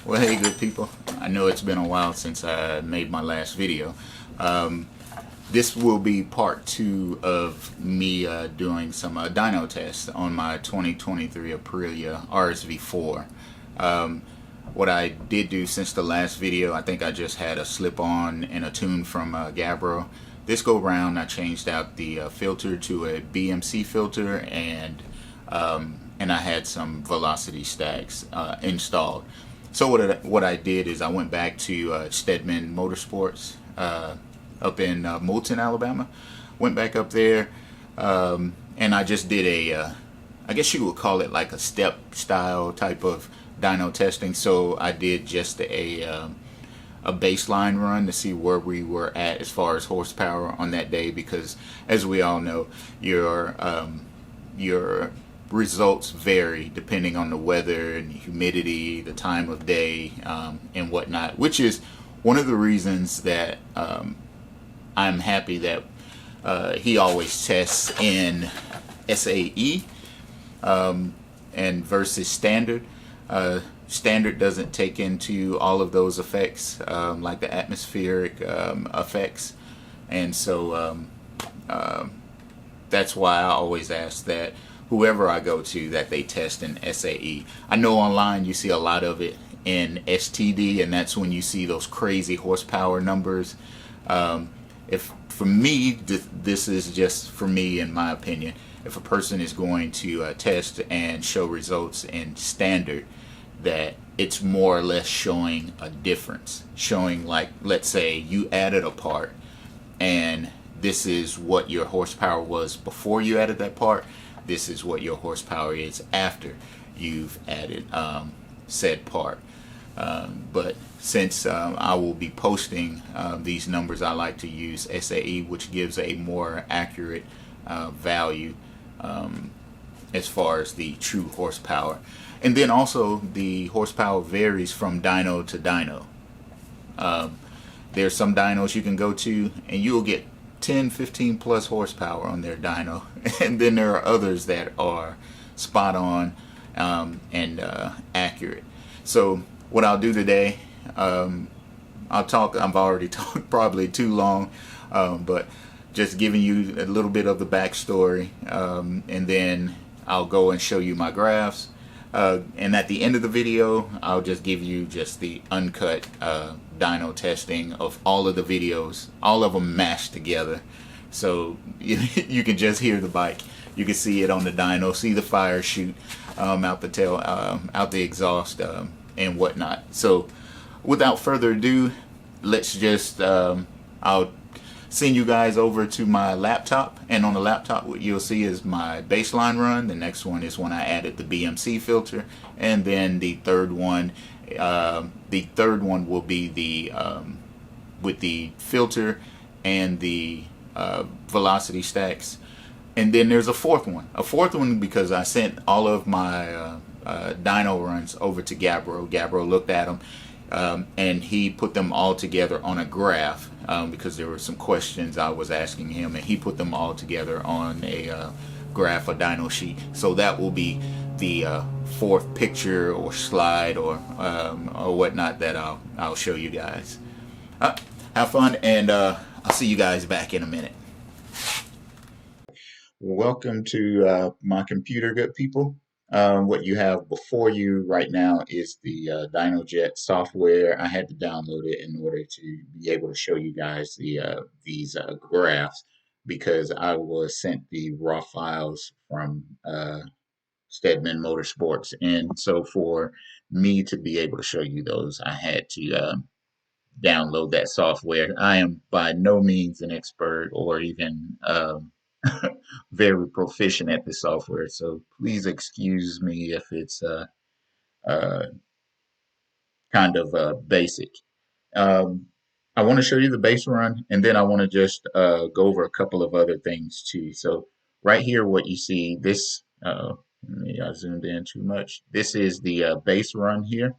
Well, hey, good people. I know it's been a while since I made my last video. This will be part 2 of me doing some dyno tests on my 2023 Aprilia RSV4. What I did do since the last video, I think I just had a slip-on and a tune from Gabro. This go round, I changed out the filter to a BMC filter, and I had some velocity stacks installed. So what I did is I went back to Stedman Motorsports up in Moulton, Alabama. Went back up there, and I just did a, I guess you would call it like a step style type of dyno testing. So I did just a baseline run to see where we were at as far as horsepower on that day, because as we all know, your results vary depending on the weather and humidity, the time of day, and whatnot, which is one of the reasons that I'm happy that he always tests in SAE and versus standard. Standard doesn't take into all of those effects, like the atmospheric effects, and so that's why I always ask that whoever I go to that they test in SAE. I know online you see a lot of it in STD, and that's when you see those crazy horsepower numbers. If for me, this is just for me, in my opinion, if a person is going to test and show results in standard, that it's more or less showing a difference, showing, like, let's say you added a part and this is what your horsepower was before you added that part, this is what your horsepower is after you've added said part. But since I will be posting these numbers, I like to use SAE, which gives a more accurate value as far as the true horsepower. And then also the horsepower varies from dyno to dyno. There's some dynos you can go to and you'll get 10, 15 plus horsepower on their dyno. And then there are others that are spot on and accurate. So what I'll do today, I've already talked probably too long, but just giving you a little bit of the backstory, and then I'll go and show you my graphs. And at the end of the video, I'll just give you just the uncut dyno testing of all of the videos, all of them mashed together. So you can just hear the bike. You can see it on the dyno, see the fire shoot out the tail, out the exhaust, and whatnot. So without further ado, let's just, I'll send you guys over to my laptop, and on the laptop what you'll see is my baseline run. The next one is when I added the BMC filter, and then the third one will be the with the filter and the velocity stacks. And then there's a fourth one because I sent all of my dyno runs over to Gabro. Gabro looked at them, and he put them all together on a graph, because there were some questions I was asking him, and he put them all together on a graph, a dyno sheet. So that will be the fourth picture or slide or whatnot that I'll show you guys. Have fun, and I'll see you guys back in a minute. Welcome to my computer, good people. What you have before you right now is the DynoJet software. I had to download it in order to be able to show you guys these graphs, because I was sent the raw files from Stedman Motorsports, and so for me to be able to show you those, I had to download that software. I am by no means an expert or even very proficient at this software, so please excuse me if it's uh, kind of basic. Um, I want to show you the base run, and then I want to just go over a couple of other things too. So right here, what you see, this, maybe I zoomed in too much. This is the base run here,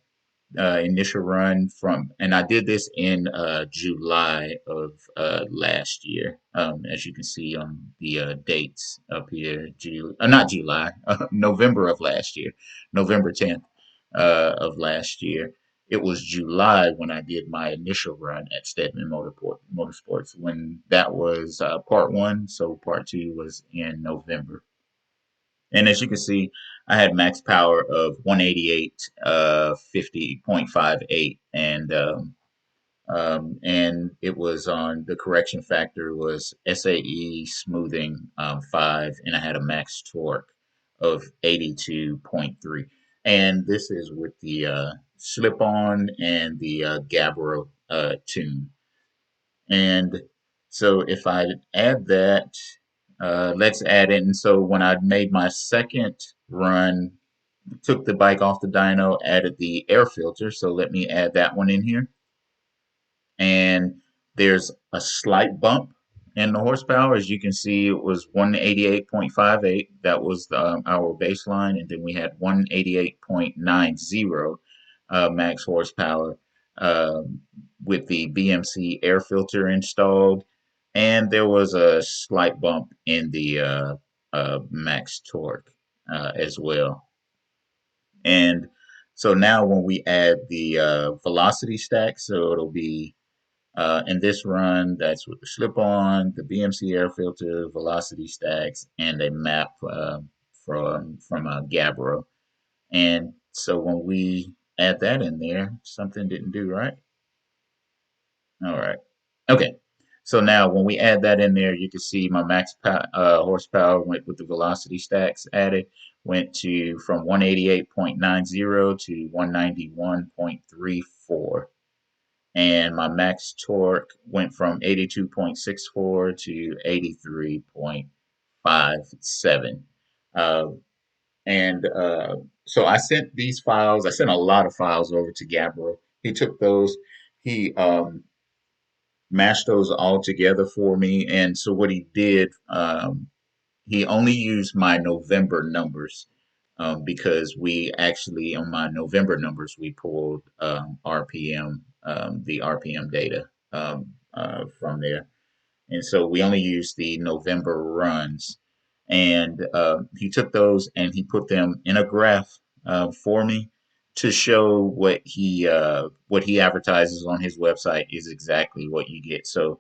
initial run from, and I did this in July of last year. As you can see on the dates up here, not July, November of last year, November 10th. of last year. It was July when I did my initial run at Stedman Motorsports when that was part one. So part two was in November. And as you can see, I had max power of 188, 50.58, and it was on the correction factor was SAE smoothing 5, and I had a max torque of 82.3. And this is with the slip on and the Gabro tune. And so if I add that, let's add it. And so when I made my second run, took the bike off the dyno, added the air filter. So let me add that one in here, and there's a slight bump in the horsepower. As you can see, it was 188.58. That was our baseline, and then we had 188.90 max horsepower with the BMC air filter installed, and there was a slight bump in the max torque as well. And so now when we add the velocity stack, so it'll be in this run, that's with the slip-on, the BMC air filter, velocity stacks, and a map from Gabro. And so when we add that in there, something didn't do right. All right. Okay. So now when we add that in there, you can see my max horsepower went with the velocity stacks added, went to from 188.90 to 191.34. And my max torque went from 82.64 to 83.57. Uh, and so I sent these files, I sent a lot of files over to Gabro. He took those, he mashed those all together for me. And so what he did, he only used my November numbers because we actually, on my November numbers, we pulled RPM, the RPM data from there. And so we only used the November runs. And he took those and he put them in a graph for me to show what he advertises on his website is exactly what you get. So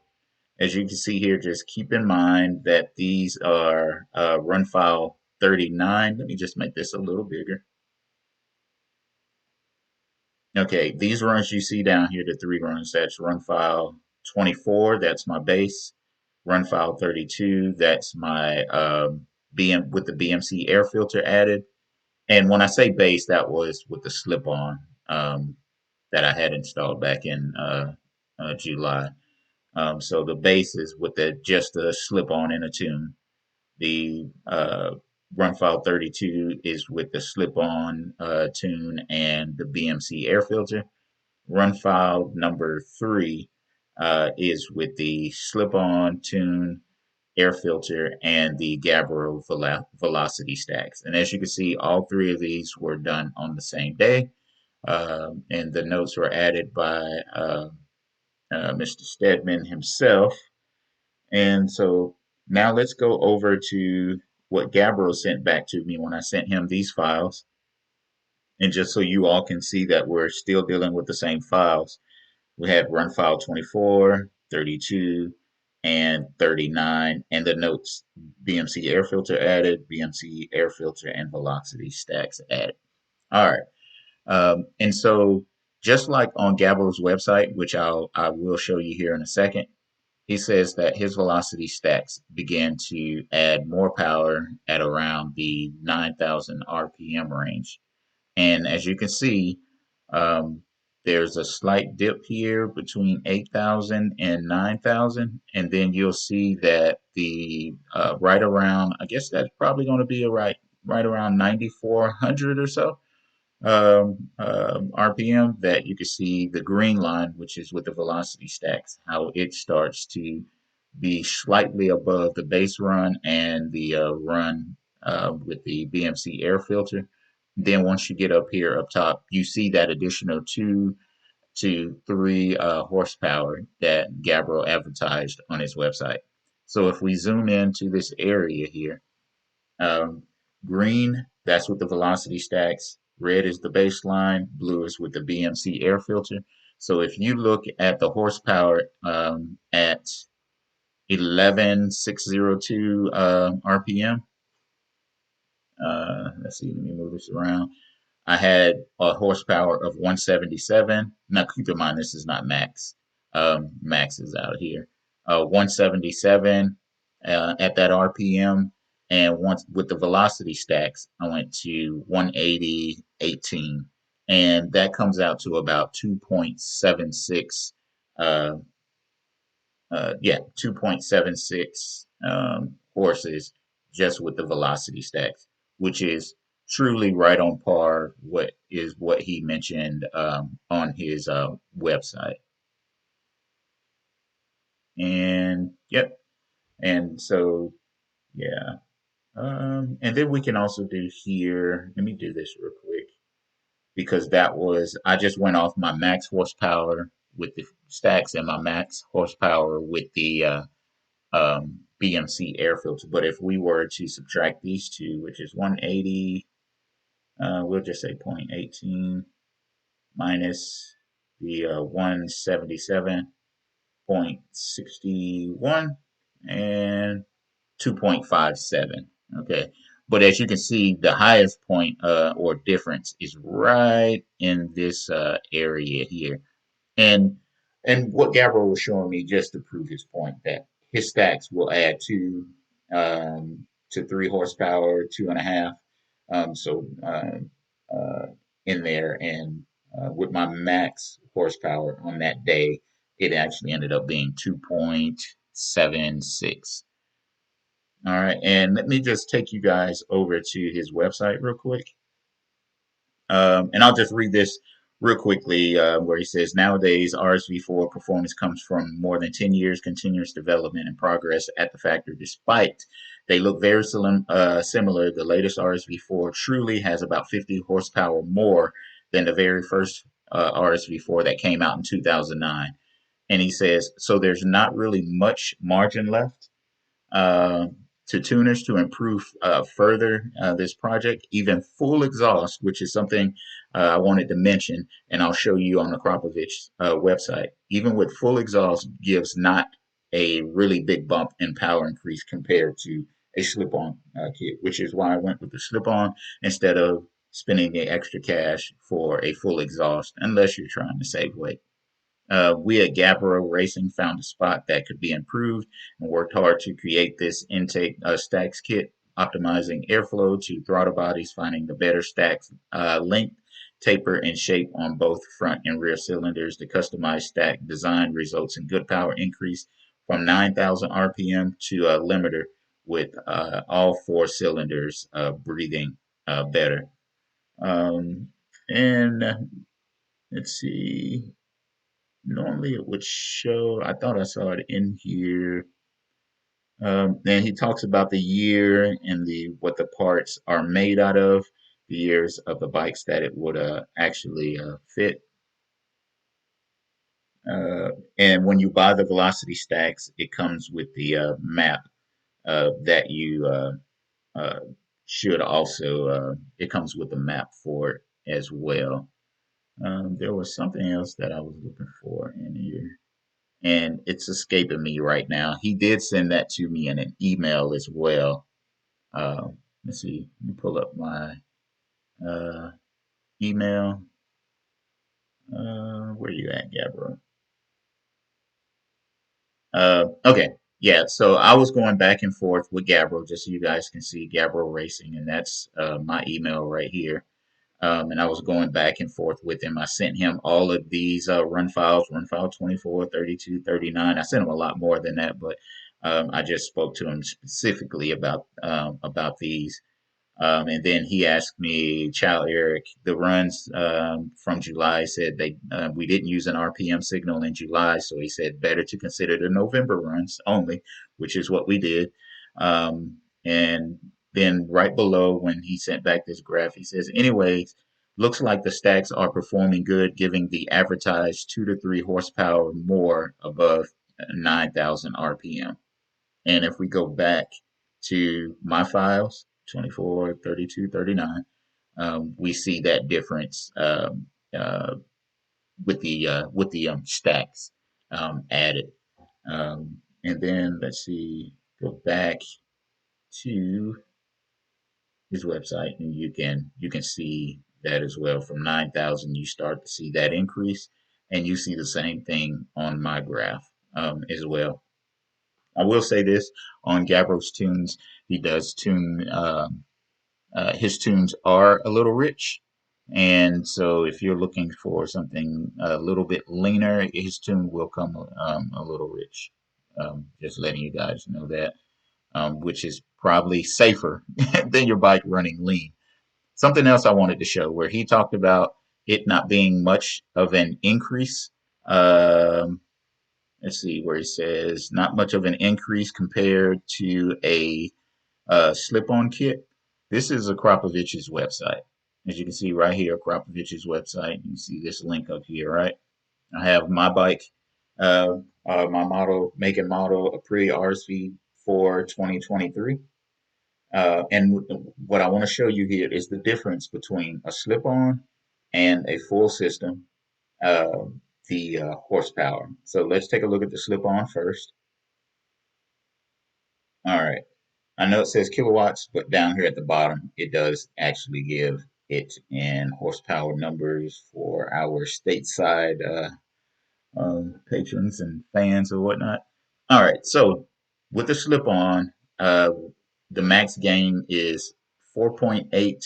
as you can see here, just keep in mind that these are run file 39. Let me just make this a little bigger. Okay, these runs you see down here, the three runs, that's run file 24, that's my base. Run file 32, that's my BM with the BMC air filter added. And when I say base, that was with the slip-on that I had installed back in July. So the base is with just a slip-on and a tune. The run file 32 is with the slip-on tune and the BMC air filter. Run file number 3 is with the slip-on tune, air filter, and the Gabro velocity stacks. And as you can see, all three of these were done on the same day. And the notes were added by Mr. Stedman himself. And so now let's go over to what Gabro sent back to me when I sent him these files. And just so you all can see that we're still dealing with the same files, we had run file 24, 32, and 39, and the notes BMC air filter added, BMC air filter, and velocity stacks added. All right. And so just like on Gabro's website, which I will show you here in a second, he says that his velocity stacks began to add more power at around the 9,000 RPM range. And as you can see, um, there's a slight dip here between 8,000 and 9,000. And then you'll see that the right around, I guess that's probably going to be right around 9,400 or so RPM, that you can see the green line, which is with the velocity stacks, how it starts to be slightly above the base run and the run with the BMC air filter. Then once you get up here up top, you see that additional 2 to 3 horsepower that Gabro advertised on his website. So if we zoom into this area here, um, green, that's with the velocity stacks. Red is the baseline, blue is with the BMC air filter. So if you look at the horsepower at 11,602 RPM, let's see, let me move this around. I had a horsepower of 177. Now, keep in mind, this is not max. Max is out here. 177 at that RPM. And once with the velocity stacks, I went to 180.18. And that comes out to about 2.76 uh, yeah, 2.76 horses just with the velocity stacks, which is truly right on par what he mentioned on his website. And yep, and so yeah, and then we can also do here. Let me do this real quick because that was I just went off my max horsepower with the stacks and my max horsepower with the BMC air filter. But if we were to subtract these two, which is 180, we'll just say 0.18 minus the 177.61 and 2.57. Okay. But as you can see, the highest point or difference is right in this area here. And what Gabro was showing me just to prove his point that his stacks will add to 3 horsepower, 2.5. So in there, and with my max horsepower on that day, it actually ended up being 2.76. All right, and let me just take you guys over to his website real quick. And I'll just read this real quickly where he says, nowadays, RSV4 performance comes from more than 10 years continuous development and progress at the factory. Despite they look very similar, the latest RSV4 truly has about 50 horsepower more than the very first RSV4 that came out in 2009. And he says, so there's not really much margin left uh, to tuners to improve further this project. Even full exhaust, which is something I wanted to mention, and I'll show you on the Akrapovic website. Even with full exhaust, gives not a really big bump in power increase compared to a slip-on kit, which is why I went with the slip-on instead of spending the extra cash for a full exhaust, unless you're trying to save weight. We at Gabro Racing found a spot that could be improved and worked hard to create this intake stacks kit, optimizing airflow to throttle bodies, finding the better stacks length, taper, and shape on both front and rear cylinders. The customized stack design results in good power increase from 9,000 RPM to a limiter with all 4 cylinders breathing better. And let's see. Normally it would show, I thought I saw it in here. Then he talks about the year and the what the parts are made out of, the years of the bikes that it would actually fit. Uh, and when you buy the velocity stacks, it comes with the map that you uh, should also, it comes with a map for it as well. There was something else that I was looking for in here, and it's escaping me right now. He did send that to me in an email as well. Uh, let's see. Let me pull up my uh, email. Where you at, Gabro? Okay. Yeah, so I was going back and forth with Gabro, just so you guys can see Gabro Racing, and that's my email right here. And I was going back and forth with him. I sent him all of these run file 24, 32, 39. I sent him a lot more than that, but I just spoke to him specifically about these. And then he asked me, Chow Eric, the runs from July said we didn't use an RPM signal in July, so he said better to consider the November runs only, which is what we did. And then right below, when he sent back this graph, he says, anyways, looks like the stacks are performing good, giving the advertised 2 to 3 horsepower more above 9,000 RPM. And if we go back to my files, 24, 32, 39, we see that difference uh, with the stacks added. And then let's see, go back to his website, and you can see that as well. From 9,000, you start to see that increase, and you see the same thing on my graph as well. I will say this on Gabro's tunes, he does tune. His tunes are a little rich, and so if you're looking for something a little bit leaner, his tune will come a little rich. Just letting you guys know that, which is probably safer than your bike running lean. Something else I wanted to show where he talked about it not being much of an increase. Um, let's see where he says not much of an increase compared to a slip-on kit. This is Akrapovic's website. As you can see right here, Akrapovic's website. You can see this link up here, right? I have my bike, my model, make and model, Aprilia RSV4 2023. And what I want to show you here is the difference between a slip-on and a full system, uh, the horsepower. So let's take a look at the slip-on first. All right. I know it says kilowatts, but down here at the bottom, it does actually give it in horsepower numbers for our stateside patrons and fans or whatnot. All right, so with the slip-on, the max gain is 4.8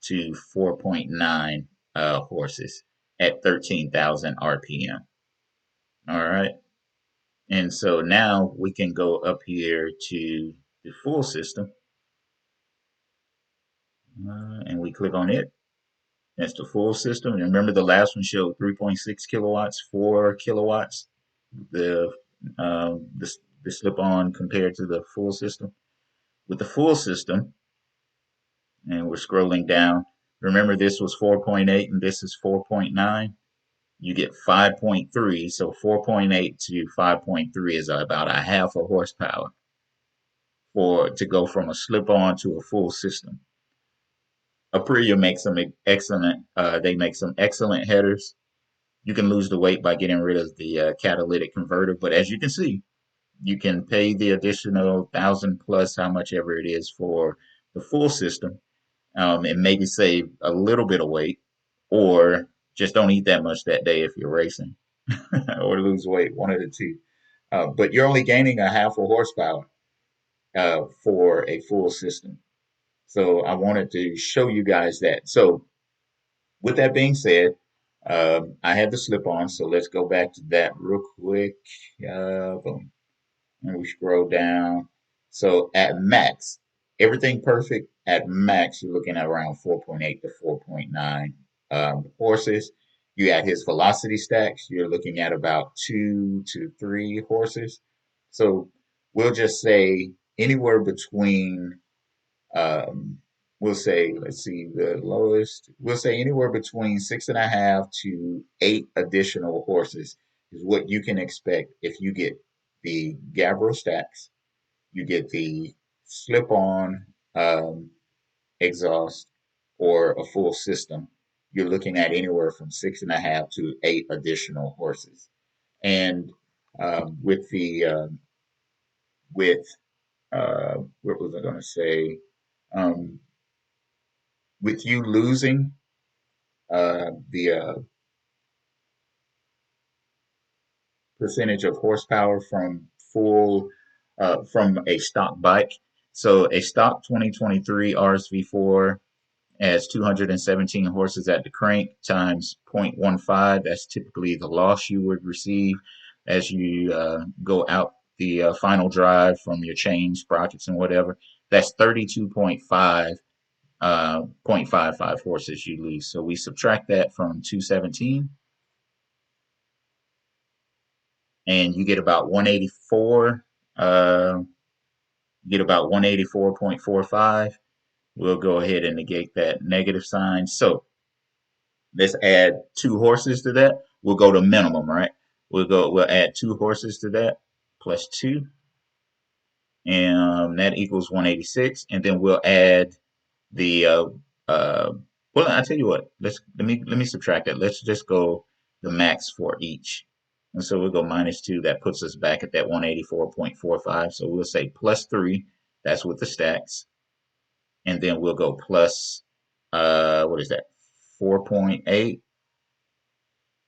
to 4.9 horses at 13,000 RPM. All right, and so now we can go up here to the full system, and we click on it. That's the full system. And remember, the last one showed 3.6 kilowatts, 4 kilowatts. The the slip-on compared to the full system. With the full system, and we're scrolling down. Remember, this was 4.8 and this is 4.9. You get 5.3. So 4.8 to 5.3 is about a half a horsepower for to go from a slip-on to a full system. Aprilia makes some excellent. They make some excellent headers. You can lose the weight by getting rid of the catalytic converter, but as you can see, you can pay the additional 1,000 plus how much ever it is for the full system, and maybe save a little bit of weight, or just don't eat that much that day if you're racing, or lose weight, one of the two. But you're only gaining a half a horsepower for a full system. So I wanted to show you guys that. So with that being said, I had the slip on, so let's go back to that real quick. Boom. And we scroll down. So at max, everything perfect. At max, you're looking at around 4.8 to 4.9 horses. You add his velocity stacks, you're looking at about 2 to 3 horses. So we'll just say anywhere between um, we'll say, let's see, the lowest, we'll say anywhere between 6.5 to 8 additional horses is what you can expect if you get the Gabro stacks, you get the slip on exhaust, or a full system. You're looking at anywhere from 6.5 to 8 additional horses. And with the, with, what was I going to say? Um, with you losing the percentage of horsepower from from a stock bike. So a stock 2023 RSV4 has 217 horses at the crank times 0.15. That's typically the loss you would receive as you go out the final drive from your chain, sprockets, and whatever. That's 32.5 0.55 horses you lose. So we subtract that from 217, and you get about 184. You get about 184.45. We'll go ahead and negate that negative sign. So let's add 2 horses to that. We'll go to minimum, right? We'll add 2 horses to that plus 2, and that equals 186. And then we'll add the Well, I tell you what. Let me subtract that. Let's just go the max for each. And so we'll go -2. That puts us back at that 184.45. So we'll say +3. That's with the stacks. And then we'll go plus, what is that? 4.8.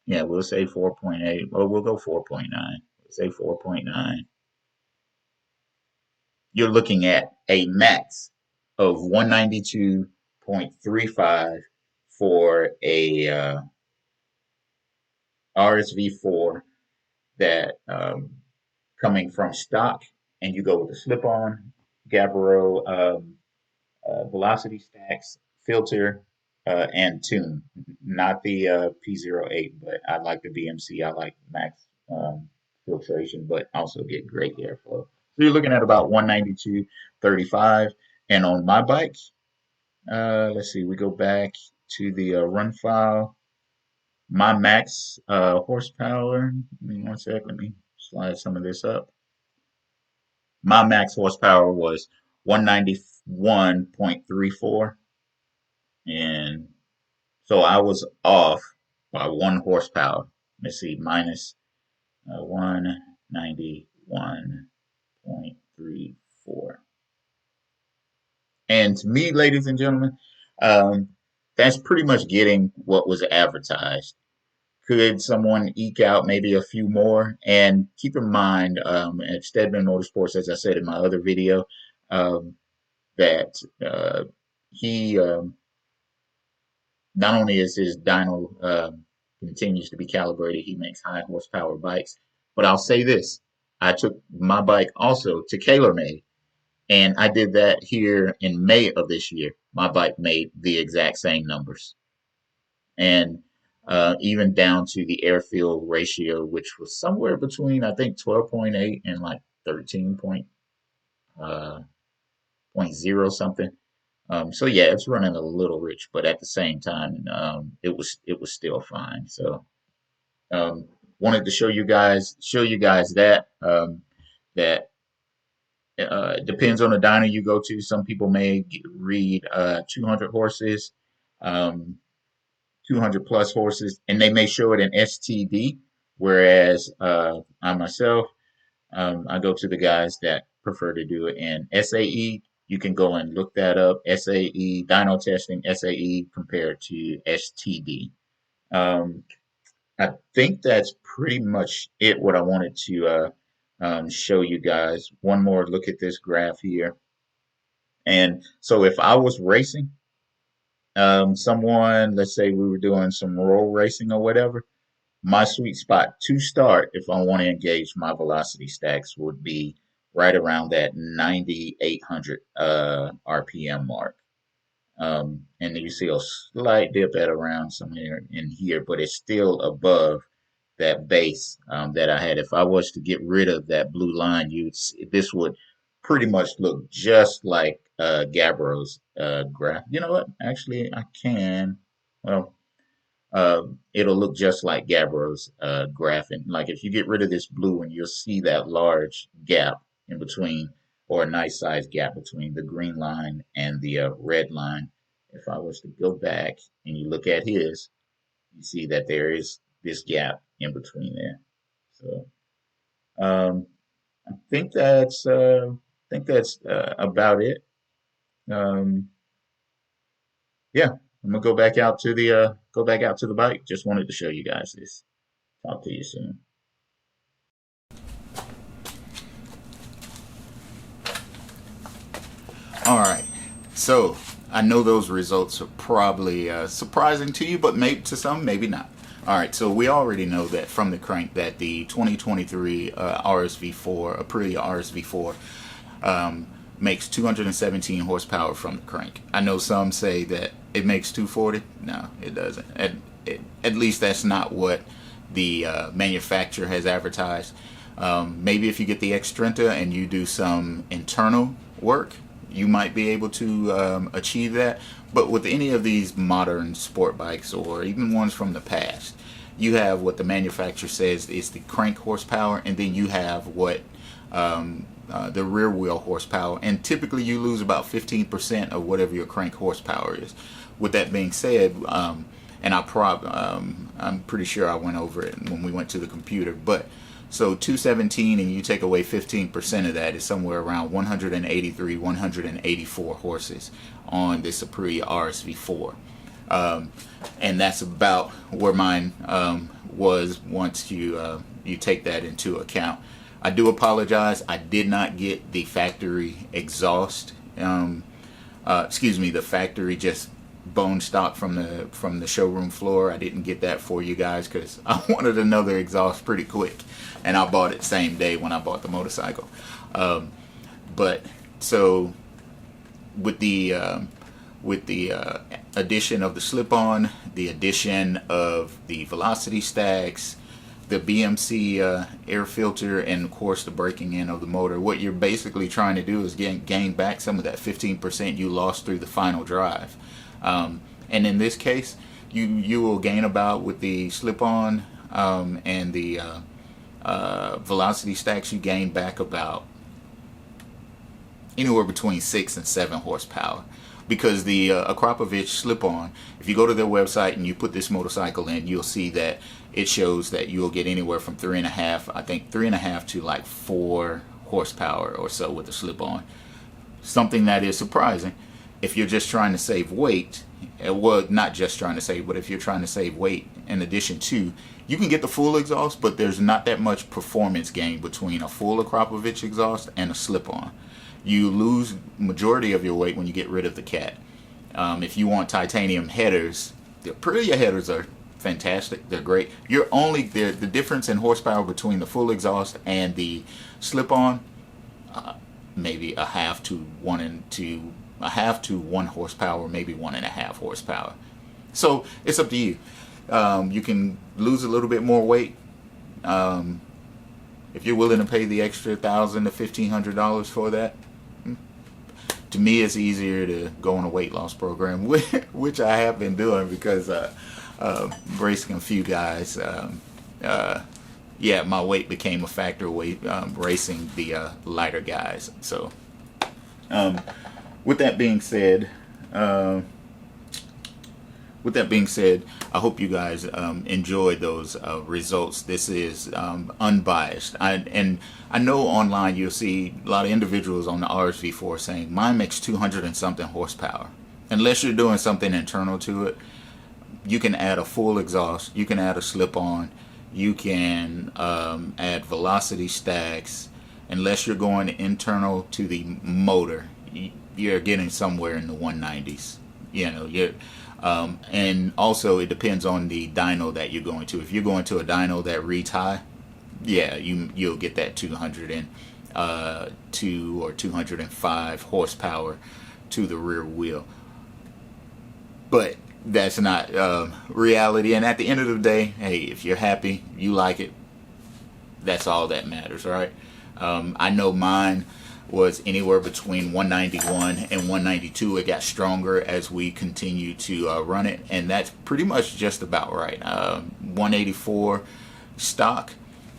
Yeah, we'll say 4.8. Or we'll go 4.9. We'll say 4.9. You're looking at a max of 192.35 for a RSV4 that coming from stock, and you go with the slip-on Gabro velocity stacks, filter, and tune. Not the P08, but I like the BMC. I like max filtration, but also get great airflow. So you're looking at about 192.35. And on my bike, let's see, we go back to the run file. My max horsepower, give me one sec, let me slide some of this up. My max horsepower was 191.34. And so I was off by 1 horsepower. Let's see, minus 191.34. And to me, ladies and gentlemen, um, that's pretty much getting what was advertised. Could someone eke out maybe a few more? And keep in mind, at Stedman Motorsports, as I said in my other video, um, that he not only is his dyno continues to be calibrated, he makes high horsepower bikes. But I'll say this: I took my bike also to TaylorMade, and I did that here in May of this year. My bike made the exact same numbers, and even down to the air fuel ratio, which was somewhere between I think 12.8 and like 13 point zero something. So yeah, it's running a little rich, but at the same time, it was still fine. So wanted to show you guys that that depends on the diner you go to. Some people may read 200 horses, um, 200 plus horses, and they may show it in STD. Whereas I myself, I go to the guys that prefer to do it in SAE. You can go and look that up. SAE, dyno testing, SAE compared to STD. Um, I think that's pretty much it, what I wanted to show you guys. One more look at this graph here. And so if I was racing, someone, let's say we were doing some roll racing or whatever, my sweet spot to start, if I want to engage my velocity stacks, would be right around that 9,800 RPM mark. And you see a slight dip at around somewhere in here, but it's still above that base that I had. If I was to get rid of that blue line, this would pretty much look just like Gabro's graph. You know what? Actually, I can. Well, it'll look just like Gabro's graph. And like if you get rid of this blue, and you'll see that large gap in between, or a nice sized gap between the green line and the red line. If I was to go back and you look at his, you see that there is this gap in between there. So um, I think that's about it. Um, yeah, I'm gonna go back out to the bike. Just wanted to show you guys this. Talk to you soon. All right. So I know those results are probably surprising to you, but maybe to some, maybe not. All right. So we already know that from the crank that the 2023 RSV4 Aprilia RSV4 makes 217 horsepower from the crank. I know some say that it makes 240. No, it doesn't. At least that's not what the manufacturer has advertised. Maybe if you get the Extrenta and you do some internal work, you might be able to achieve that. But with any of these modern sport bikes, or even ones from the past, you have what the manufacturer says is the crank horsepower, and then you have what the rear wheel horsepower, and typically you lose about 15% of whatever your crank horsepower is. With that being said, and I'm pretty sure I went over it when we went to the computer, but so 217 and you take away 15% of that is somewhere around 183, 184 horses on this Aprilia RSV4. And that's about where mine was once you take that into account. I do apologize. I did not get the factory exhaust. Excuse me, the factory just bone stock from the showroom floor. I didn't get that for you guys because I wanted another exhaust pretty quick, and I bought it same day when I bought the motorcycle. But so with the addition of the slip-on, the addition of the velocity stacks, the BMC air filter, and of course the breaking in of the motor, what you're basically trying to do is gain back some of that 15% you lost through the final drive. And in this case, you will gain about, with the slip-on and the velocity stacks, you gain back about anywhere between 6 and 7 horsepower. Because the Akrapovic slip-on, if you go to their website and you put this motorcycle in, you'll see that it shows that you'll get anywhere from 3.5, I think 3.5 to like 4 horsepower or so with the slip-on. Something that is surprising if you're just trying to save weight. Well, not just trying to save, but if you're trying to save weight in addition to, you can get the full exhaust, but there's not that much performance gain between a full Akrapovic exhaust and a slip-on. You lose majority of your weight when you get rid of the cat. If you want titanium headers, the Aprilia headers are fantastic. They're great. The difference in horsepower between the full exhaust and the slip-on, maybe a half to 1 horsepower, maybe 1.5 horsepower. So it's up to you. You can lose a little bit more weight. If you're willing to pay the extra $1,000 to $1,500 for that. To me, it's easier to go on a weight loss program, which I have been doing because racing a few guys. Yeah, my weight became a factor racing the lighter guys. So, with that being said, I hope you guys enjoyed those results. This is unbiased. And I know online you'll see a lot of individuals on the RSV4 saying, mine makes 200 and something horsepower. Unless you're doing something internal to it, you can add a full exhaust, you can add a slip-on, you can add velocity stacks. Unless you're going internal to the motor, you're getting somewhere in the 190s. You know, and also it depends on the dyno that you're going to. If you're going to a dyno that reads high, yeah, you'll get that 202 or 205 horsepower to the rear wheel. But that's not reality. And at the end of the day, hey, if you're happy, you like it, that's all that matters, right? I know mine was anywhere between 191 and 192. It got stronger as we continue to run it, and that's pretty much just about right. 184 stock,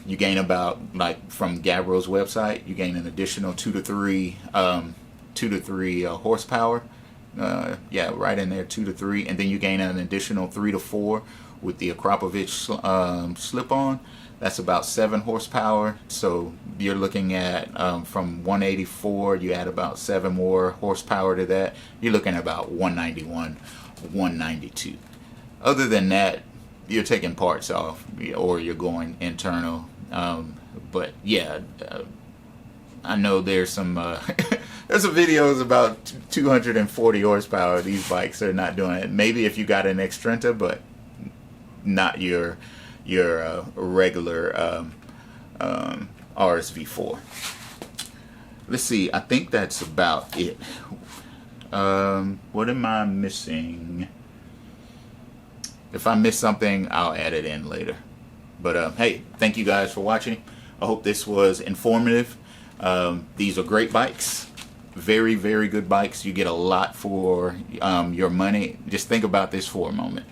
you gain about, like from Gabro's website, you gain an additional 2 to 3 horsepower. Yeah, right in there, 2 to 3, and then you gain an additional 3 to 4 with the Akrapovic slip-on. That's about 7 horsepower. So you're looking at from 184, you add about 7 more horsepower to that, you're looking at about 191, 192. Other than that, you're taking parts off or you're going internal. But yeah, I know there's some there's some videos about 240 horsepower. These bikes are not doing it. Maybe if you got an Extrenta, but not your regular RSV4. Let's see, I think that's about it. What am I missing? If I miss something, I'll add it in later. But hey, thank you guys for watching. I hope this was informative. These are great bikes. Very, very good bikes. You get a lot for your money. Just think about this for a moment.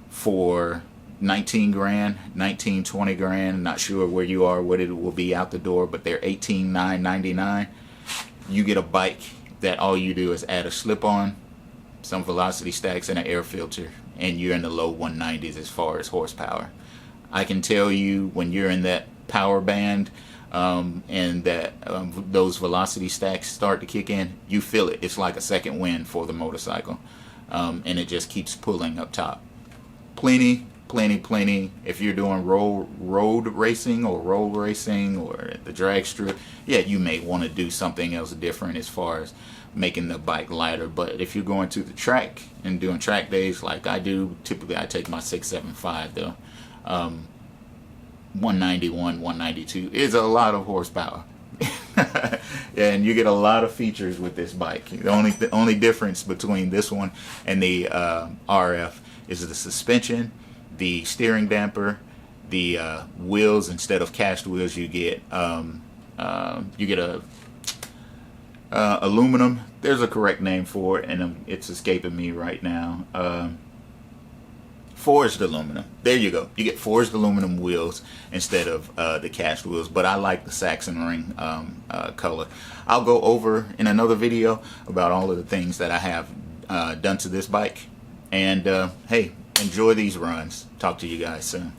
For 19 grand, 19, 20 grand. Not sure where you are, what it will be out the door, but they're 18,999. You get a bike that all you do is add a slip-on, some velocity stacks, and an air filter, and you're in the low 190s as far as horsepower. I can tell you when you're in that power band and that those velocity stacks start to kick in, you feel it. It's like a second wind for the motorcycle, and it just keeps pulling up top. Plenty. If you're doing road racing or roll racing or the drag strip, yeah, you may want to do something else different as far as making the bike lighter. But if you're going to the track and doing track days like I do, typically I take my 675 though. 191, 192 is a lot of horsepower. And you get a lot of features with this bike. The only difference between this one and the RF is the suspension, the steering damper, the wheels. Instead of cast wheels, you get aluminum. There's a correct name for it, and it's escaping me right now. Forged aluminum. There you go. You get forged aluminum wheels instead of the cast wheels. But I like the Saxon ring color. I'll go over in another video about all of the things that I have done to this bike. And hey, enjoy these runs. Talk to you guys soon.